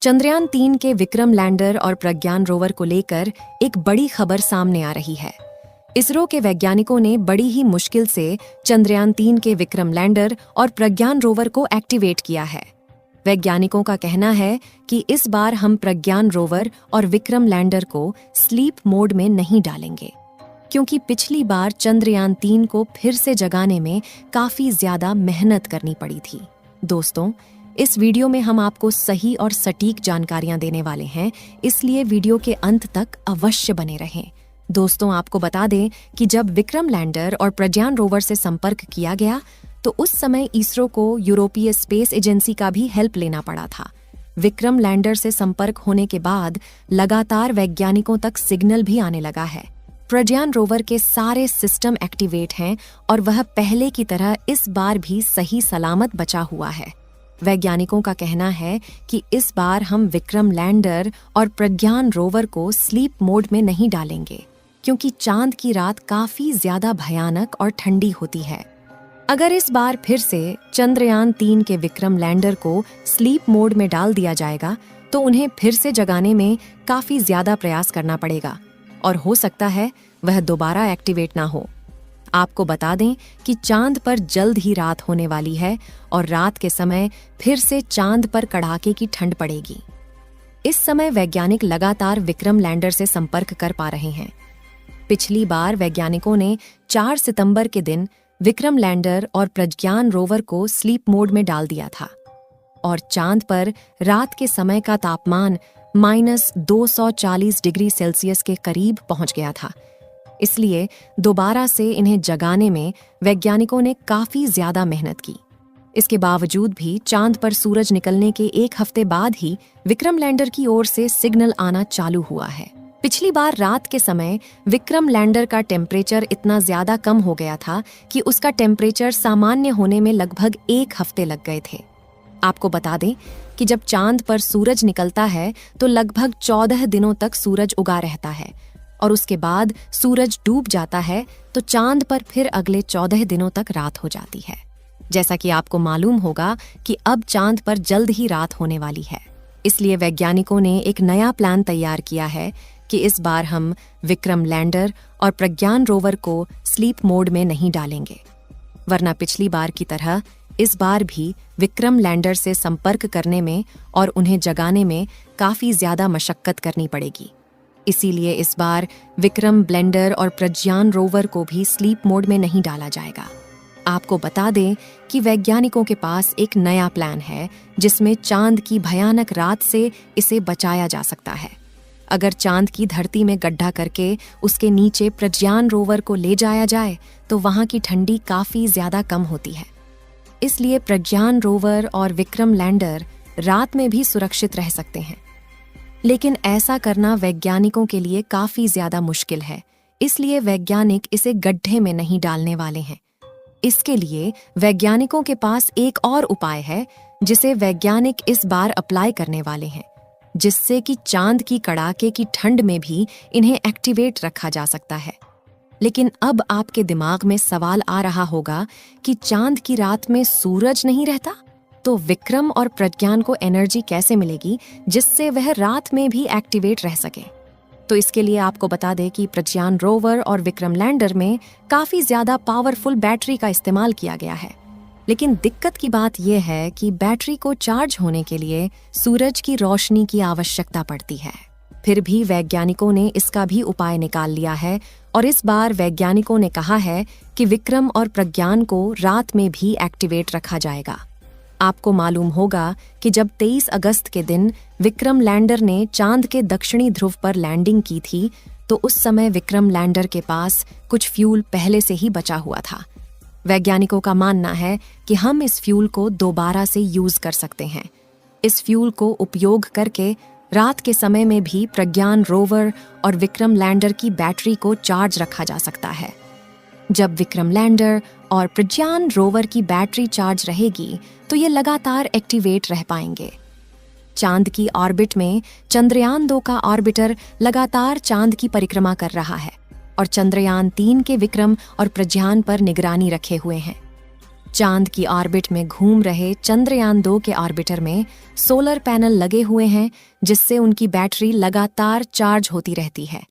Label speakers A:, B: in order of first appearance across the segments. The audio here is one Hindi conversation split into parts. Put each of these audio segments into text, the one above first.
A: चंद्रयान-3 के विक्रम लैंडर और प्रज्ञान रोवर को लेकर एक बड़ी खबर सामने आ रही है। इसरो के वैज्ञानिकों ने बड़ी ही मुश्किल से चंद्रयान-3 के विक्रम लैंडर और प्रज्ञान रोवर को एक्टिवेट किया है। वैज्ञानिकों का कहना है कि इस बार हम प्रज्ञान रोवर और विक्रम लैंडर को स्लीप मोड में नहीं डालेंगे, क्योंकि पिछली बार चंद्रयान-3 को फिर से जगाने में काफी ज्यादा मेहनत करनी पड़ी थी। दोस्तों, इस वीडियो में हम आपको सही और सटीक जानकारियां देने वाले हैं, इसलिए वीडियो के अंत तक अवश्य बने रहें। दोस्तों, आपको बता दें कि जब विक्रम लैंडर और प्रज्ञान रोवर से संपर्क किया गया तो उस समय इसरो को यूरोपीय स्पेस एजेंसी का भी हेल्प लेना पड़ा था। विक्रम लैंडर से संपर्क होने के बाद लगातार वैज्ञानिकों तक सिग्नल भी आने लगा है। प्रज्ञान रोवर के सारे सिस्टम एक्टिवेट हैं और वह पहले की तरह इस बार भी सही सलामत बचा हुआ है। वैज्ञानिकों का कहना है कि इस बार हम विक्रम लैंडर और प्रज्ञान रोवर को स्लीप मोड में नहीं डालेंगे, क्योंकि चांद की रात काफी ज्यादा भयानक और ठंडी होती है। अगर इस बार फिर से चंद्रयान-3 के विक्रम लैंडर को स्लीप मोड में डाल दिया जाएगा तो उन्हें फिर से जगाने में काफी ज्यादा प्रयास करना पड़ेगा और हो सकता है वह दोबारा एक्टिवेट ना हो। आपको बता दें कि चांद पर जल्द ही रात होने वाली है और रात के समय फिर से चांद पर कड़ाके की ठंड पड़ेगी। इस समय वैज्ञानिक लगातार विक्रम लैंडर से संपर्क कर पा रहे हैं। पिछली बार वैज्ञानिकों ने 4 सितंबर के दिन विक्रम लैंडर और प्रज्ञान रोवर को स्लीप मोड में डाल दिया था और चांद पर रात के समय का तापमान -240 डिग्री सेल्सियस के करीब पहुंच गया था। इसलिए दोबारा से इन्हें जगाने में वैज्ञानिकों ने काफी ज्यादा मेहनत की। इसके बावजूद भी चांद पर सूरज निकलने के 1 हफ्ते बाद ही विक्रम लैंडर की ओर से सिग्नल आना चालू हुआ है। पिछली बार रात के समय विक्रम लैंडर का टेम्परेचर इतना ज्यादा कम हो गया था कि उसका टेम्परेचर सामान्य होने में लगभग 1 हफ्ते लग गए थे। आपको बता दें कि जब चांद पर सूरज निकलता है तो लगभग 14 दिनों तक सूरज उगा रहता है और उसके बाद सूरज डूब जाता है तो चांद पर फिर अगले 14 दिनों तक रात हो जाती है। जैसा कि आपको मालूम होगा कि अब चांद पर जल्द ही रात होने वाली है, इसलिए वैज्ञानिकों ने एक नया प्लान तैयार किया है कि इस बार हम विक्रम लैंडर और प्रज्ञान रोवर को स्लीप मोड में नहीं डालेंगे, वरना पिछली बार की तरह इस बार भी विक्रम लैंडर से संपर्क करने में और उन्हें जगाने में काफी ज्यादा मशक्कत करनी पड़ेगी। इसीलिए इस बार विक्रम लैंडर और प्रज्ञान रोवर को भी स्लीप मोड में नहीं डाला जाएगा। आपको बता दें कि वैज्ञानिकों के पास एक नया प्लान है जिसमें चांद की भयानक रात से इसे बचाया जा सकता है। अगर चांद की धरती में गड्ढा करके उसके नीचे प्रज्ञान रोवर को ले जाया जाए तो वहां की ठंडी काफी ज्यादा कम होती है। इसलिए प्रज्ञान रोवर और विक्रम लैंडर रात में भी सुरक्षित रह सकते हैं, लेकिन ऐसा करना वैज्ञानिकों के लिए काफी ज्यादा मुश्किल है। इसलिए वैज्ञानिक इसे गड्ढे में नहीं डालने वाले हैं। इसके लिए वैज्ञानिकों के पास एक और उपाय है जिसे वैज्ञानिक इस बार अप्लाई करने वाले हैं, जिससे कि चांद की कड़ाके की ठंड में भी इन्हें एक्टिवेट रखा जा सकता है। लेकिन अब आपके दिमाग में सवाल आ रहा होगा कि चांद की रात में सूरज नहीं रहता, तो विक्रम और प्रज्ञान को एनर्जी कैसे मिलेगी जिससे वह रात में भी एक्टिवेट रह सके। तो इसके लिए आपको बता दें कि प्रज्ञान रोवर और विक्रम लैंडर में काफी ज्यादा पावरफुल बैटरी का इस्तेमाल किया गया है। लेकिन दिक्कत की बात यह है कि बैटरी को चार्ज होने के लिए सूरज की रोशनी की आवश्यकता पड़ती है। फिर भी वैज्ञानिकों ने इसका भी उपाय निकाल लिया है और इस बार वैज्ञानिकों ने कहा है कि विक्रम और प्रज्ञान को रात में भी एक्टिवेट रखा जाएगा। आपको मालूम होगा कि जब 23 अगस्त के दिन विक्रम लैंडर ने चांद के दक्षिणी ध्रुव पर लैंडिंग की थी तो उस समय विक्रम लैंडर के पास कुछ फ्यूल पहले से ही बचा हुआ था। वैज्ञानिकों का मानना है कि हम इस फ्यूल को दोबारा से यूज कर सकते हैं। इस फ्यूल को उपयोग करके रात के समय में भी प्रज्ञान रोवर और विक्रम लैंडर की बैटरी को चार्ज रखा जा सकता है। जब विक्रम लैंडर और प्रज्ञान रोवर की बैटरी चार्ज रहेगी तो ये लगातार एक्टिवेट रह पाएंगे। चांद की ऑर्बिट में चंद्रयान-2 का ऑर्बिटर लगातार चांद की परिक्रमा कर रहा है और चंद्रयान-3 के विक्रम और प्रज्ञान पर निगरानी रखे हुए हैं। चांद की ऑर्बिट में घूम रहे चंद्रयान-2 के ऑर्बिटर में सोलर पैनल लगे हुए हैं, जिससे उनकी बैटरी लगातार चार्ज होती रहती है।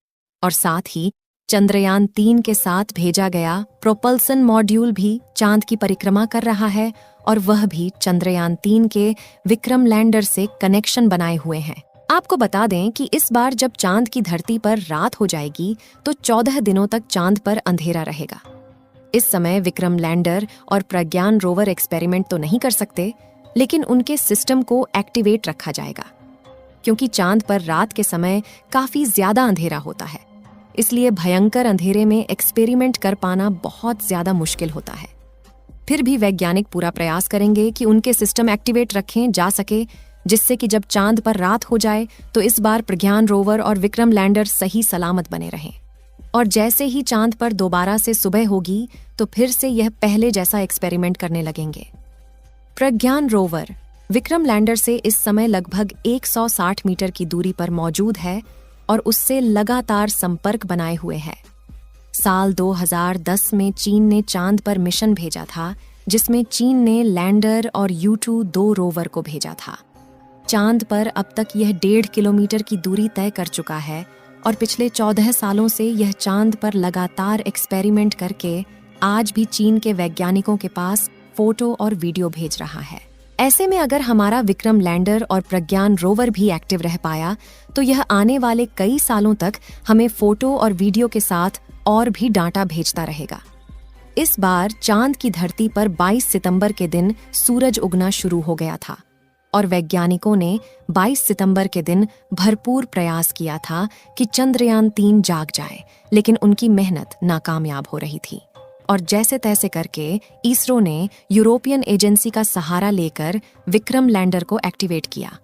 A: और साथ ही चंद्रयान-3 के साथ भेजा गया प्रोपल्सन मॉड्यूल भी चांद की परिक्रमा कर रहा है और वह भी चंद्रयान-3 के विक्रम लैंडर से कनेक्शन बनाए हुए हैं। आपको बता दें कि इस बार जब चांद की धरती पर रात हो जाएगी तो 14 दिनों तक चांद पर अंधेरा रहेगा। इस समय विक्रम लैंडर और प्रज्ञान रोवर एक्सपेरिमेंट तो नहीं कर सकते, लेकिन उनके सिस्टम को एक्टिवेट रखा जाएगा, क्योंकि चांद पर रात के समय काफी ज्यादा अंधेरा होता है। इसलिए भयंकर अंधेरे में एक्सपेरिमेंट कर पाना बहुत ज्यादा मुश्किल होता है। फिर भी वैज्ञानिक पूरा प्रयास करेंगे कि उनके सिस्टम एक्टिवेट रखें जा सके, जिससे कि जब चांद पर रात हो जाए तो इस बार प्रज्ञान रोवर और विक्रम लैंडर सही सलामत बने रहें। और जैसे ही चांद पर दोबारा से सुबह होगी तो फिर से यह पहले जैसा एक्सपेरिमेंट करने लगेंगे। प्रज्ञान रोवर विक्रम लैंडर से इस समय लगभग 160 मीटर की दूरी पर मौजूद है और उससे लगातार संपर्क बनाए हुए है। साल 2010 में चीन ने चांद पर मिशन भेजा था, जिसमें चीन ने लैंडर और U2 2 रोवर को भेजा था। चांद पर अब तक यह 1.5 किलोमीटर की दूरी तय कर चुका है और पिछले 14 सालों से यह चांद पर लगातार एक्सपेरिमेंट करके आज भी चीन के वैज्ञानिकों के पास फोटो और वीडियो भेज रहा है। ऐसे में अगर हमारा विक्रम लैंडर और प्रज्ञान रोवर भी एक्टिव रह पाया तो यह आने वाले कई सालों तक हमें फोटो और वीडियो के साथ और भी डाटा भेजता रहेगा। इस बार चांद की धरती पर 22 सितंबर के दिन सूरज उगना शुरू हो गया था और वैज्ञानिकों ने 22 सितंबर के दिन भरपूर प्रयास किया था कि चंद्रयान-3 जाग जाए, लेकिन उनकी मेहनत नाकामयाब हो रही थी। और जैसे तैसे करके इसरो ने यूरोपियन एजेंसी का सहारा लेकर विक्रम लैंडर को एक्टिवेट किया।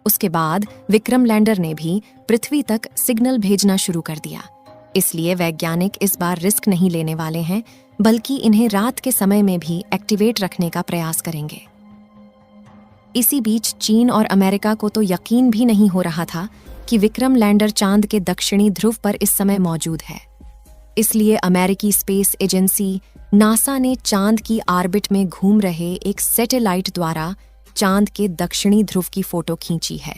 A: उसके बाद विक्रम लैंडर ने भी पृथ्वी तक सिग्नल भेजना शुरू कर दिया। इसलिए वैज्ञानिक इस बार रिस्क नहीं लेने वाले हैं, बल्कि इन्हें रात के समय में भी एक्टिवेट रखने का प्रयास करेंगे। इसी बीच चीन और अमेरिका को तो यकीन भी नहीं हो रहा था कि विक्रम लैंडर चांद के दक्षिणी ध्रुव पर इस समय मौजूद है। इसलिए अमेरिकी स्पेस एजेंसी नासा ने चांद की ऑर्बिट में घूम रहे एक सैटेलाइट द्वारा चांद के दक्षिणी ध्रुव की फोटो खींची है,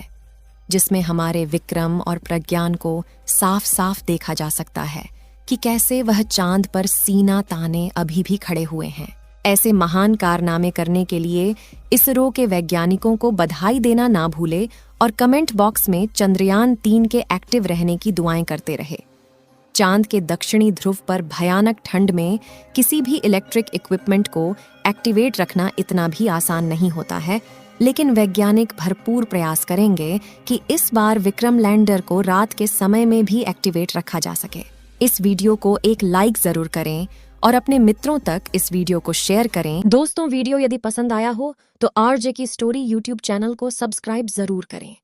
A: जिसमें हमारे विक्रम और प्रज्ञान को साफ साफ देखा जा सकता है कि कैसे वह चांद पर सीना ताने अभी भी खड़े हुए हैं। ऐसे महान कारनामे करने के लिए इसरो के वैज्ञानिकों को बधाई देना ना भूले और कमेंट बॉक्स में चंद्रयान-3 के एक्टिव रहने की दुआएं करते रहे। चांद के दक्षिणी ध्रुव पर भयानक ठंड में किसी भी इलेक्ट्रिक इक्विपमेंट को एक्टिवेट रखना इतना भी आसान नहीं होता है, लेकिन वैज्ञानिक भरपूर प्रयास करेंगे कि इस बार विक्रम लैंडर को रात के समय में भी एक्टिवेट रखा जा सके। इस वीडियो को एक लाइक जरूर करें और अपने मित्रों तक इस वीडियो को शेयर करें। दोस्तों, वीडियो यदि पसंद आया हो तो RJ की स्टोरी YouTube चैनल को सब्सक्राइब जरूर करें।